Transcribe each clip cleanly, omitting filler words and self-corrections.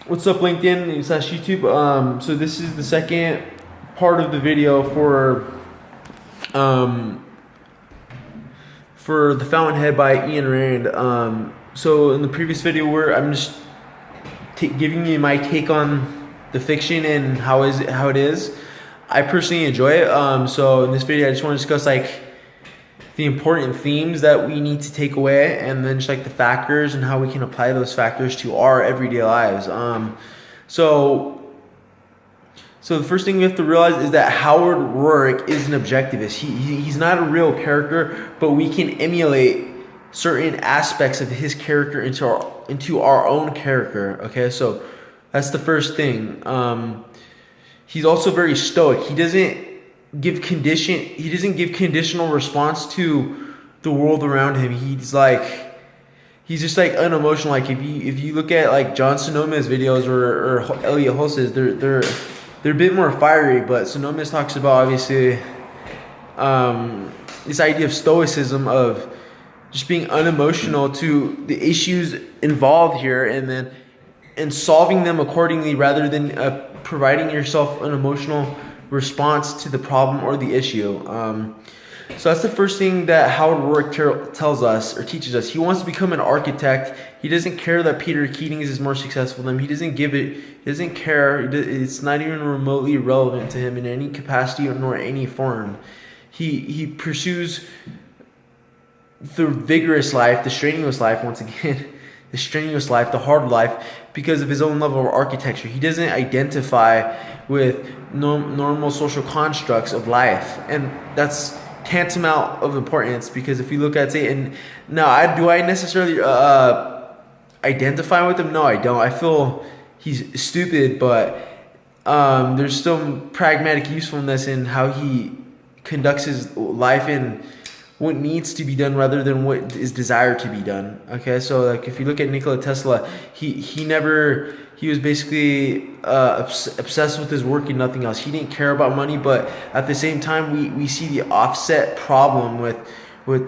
What's up, LinkedIn / YouTube? So this is the second part of the video for The Fountainhead by Ayn Rand. So in the previous video, where I'm just giving you my take on the fiction and how it is. I personally enjoy it. So in this video, I just want to discuss like the important themes that we need to take away, and then just like the factors and how we can apply those factors to our everyday lives. So the first thing we have to realize is that Howard Roark is an objectivist. He's not a real character, but we can emulate certain aspects of his character into our own character. Okay, so that's the first thing. He's also very stoic. He doesn't give conditional response to the world around him. He's just like unemotional. Like if you look at like John Sonomia's videos or Elliot Hulse's, they're a bit more fiery, but Sonoma talks about obviously this idea of stoicism, of just being unemotional to the issues involved here, and solving them accordingly, rather than providing yourself an emotional response to the problem or the issue. So that's the first thing that Howard Roark tells us or teaches us. He wants to become an architect. He doesn't care that Peter Keating is more successful than him. He doesn't care. It's not even remotely relevant to him in any capacity nor any form. He pursues the vigorous life, the strenuous life, once again, the strenuous life, the hard life, because of his own level of architecture. He doesn't identify with normal social constructs of life, and that's tantamount of importance, because if you look at it, and now do I necessarily identify with him? No, I don't. I feel he's stupid, but there's still pragmatic usefulness in how he conducts his life and what needs to be done rather than what is desired to be done. Okay, so like if you look at Nikola Tesla, he was basically obsessed with his work and nothing else. He didn't care about money, but at the same time, we see the offset problem with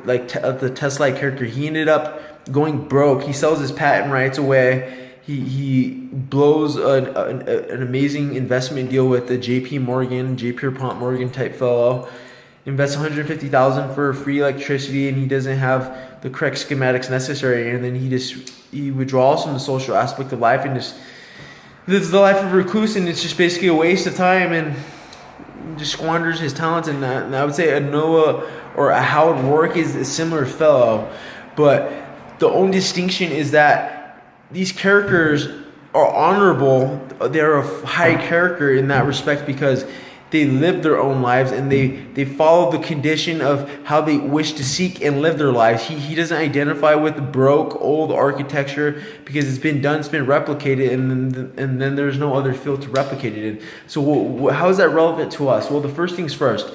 like the Tesla character. He ended up going broke. He sells his patent rights away. He blows an amazing investment deal with the J.P. Pierpont Morgan type fellow. Invests $150,000 for free electricity, and he doesn't have the correct schematics necessary, and then he withdraws from the social aspect of life and just lives the life of a recluse, and it's just basically a waste of time, and just squanders his talents. And I would say a Noah or a Howard Roark is a similar fellow, but the only distinction is that these characters are honorable. They're of high character in that respect because they live their own lives, and they follow the condition of how they wish to seek and live their lives. He doesn't identify with broke old architecture because it's been done, it's been replicated, and then there's no other field to replicate it in. So how is that relevant to us? Well, the first things first.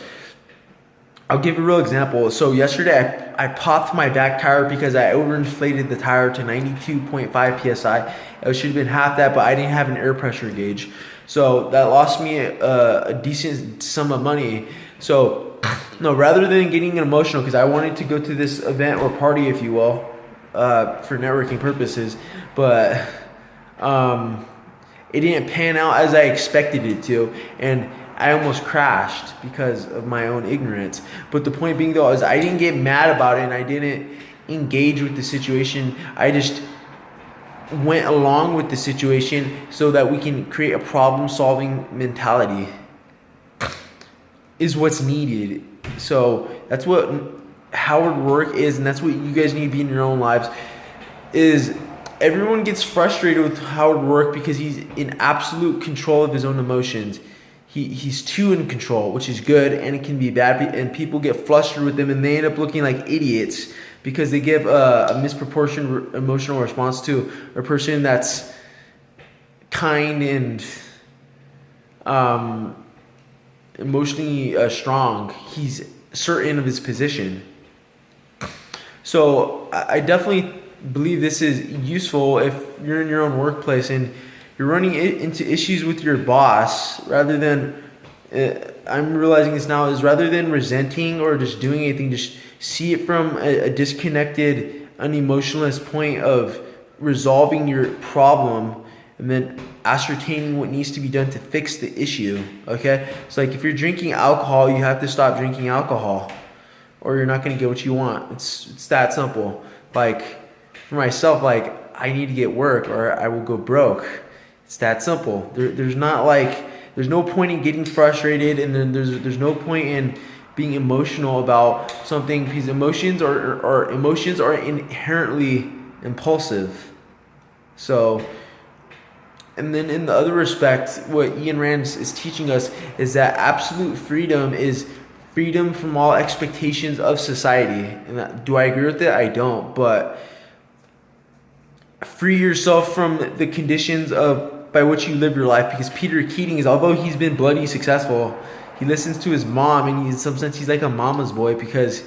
I'll give a real example. So yesterday I popped my back tire because I overinflated the tire to 92.5 psi. It should have been half that, but I didn't have an air pressure gauge. So that lost me a decent sum of money. So no, rather than getting emotional, because I wanted to go to this event or party, if you will, for networking purposes, but it didn't pan out as I expected it to, and I almost crashed because of my own ignorance. But the point being, though, is I didn't get mad about it, and I didn't engage with the situation. I just went along with the situation so that we can create a problem-solving mentality is what's needed. So that's what Howard Roark is, and that's what you guys need to be in your own lives. Is everyone gets frustrated with Howard Roark because he's in absolute control of his own emotions. He's too in control, which is good, and it can be bad, and people get flustered with him, and they end up looking like idiots because they give a misproportioned emotional response to a person that's kind and emotionally strong. He's certain of his position. So I definitely believe this is useful if you're in your own workplace and you're running into issues with your boss, rather than, I'm realizing this now, is rather than resenting or just doing anything, just see it from a disconnected, unemotionalist point of resolving your problem and then ascertaining what needs to be done to fix the issue. Okay, so like if you're drinking alcohol, you have to stop drinking alcohol, or you're not going to get what you want. It's that simple. Like for myself, like I need to get work or I will go broke. It's that simple. There's no point in getting frustrated, and then there's no point in being emotional about something, because emotions are inherently impulsive. So, and then in the other respect, what Ayn Rand is teaching us is that absolute freedom is freedom from all expectations of society. And do I agree with it? I don't. But free yourself from the conditions of by which you live your life, because Peter Keating is, although he's been bloody successful, he listens to his mom, and in some sense he's like a mama's boy, because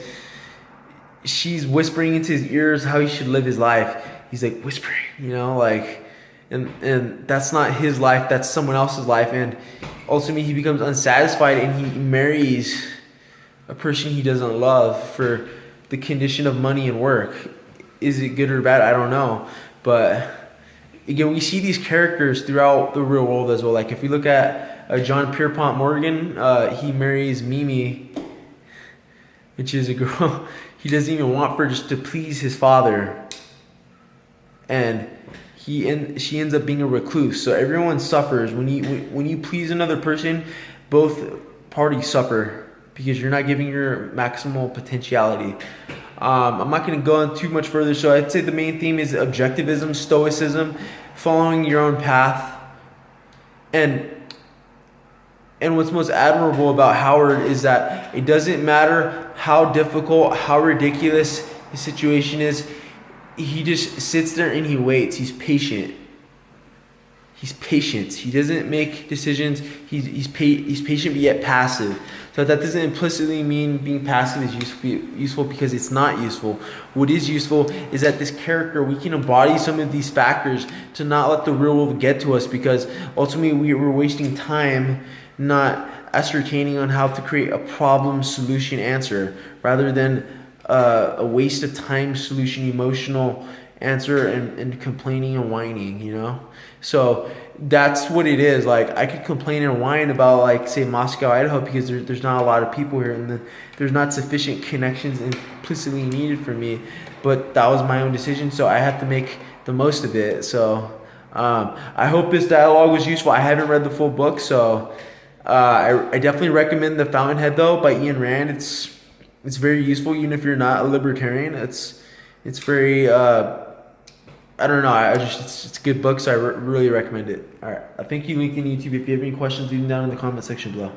she's whispering into his ears how he should live his life. He's like whispering, like, and that's not his life, that's someone else's life. And ultimately he becomes unsatisfied, and he marries a person he doesn't love for the condition of money and work. Is it good or bad? I don't know. But again, we see these characters throughout the real world as well. Like if we look at John Pierpont Morgan, he marries Mimi, which is a girl he doesn't even want for, just to please his father. And she ends up being a recluse. So everyone suffers. When you please another person, both parties suffer, because you're not giving your maximal potentiality. I'm not going to go on too much further. So I'd say the main theme is objectivism, stoicism, following your own path. And what's most admirable about Howard is that it doesn't matter how difficult, how ridiculous his situation is. He just sits there and he waits. He's patient. He doesn't make decisions. He's patient but yet passive. So that doesn't implicitly mean being passive is useful, because it's not useful. What is useful is that this character, we can embody some of these factors to not let the real world get to us, because ultimately we're wasting time not ascertaining on how to create a problem, solution, answer, rather than a waste of time, solution, emotional answer, and complaining and whining, So that's what it is. Like I could complain and whine about, like, say, Moscow, Idaho, because there's not a lot of people here, and there's not sufficient connections implicitly needed for me. But that was my own decision, so I have to make the most of it. So I hope this dialogue was useful. I haven't read the full book, so I definitely recommend The Fountainhead, though, by Ayn Rand. It's very useful, even if you're not a libertarian. It's very I don't know. It's a good book, so I really recommend it. All right. I think you linked in YouTube. If you have any questions, leave them down in the comment section below.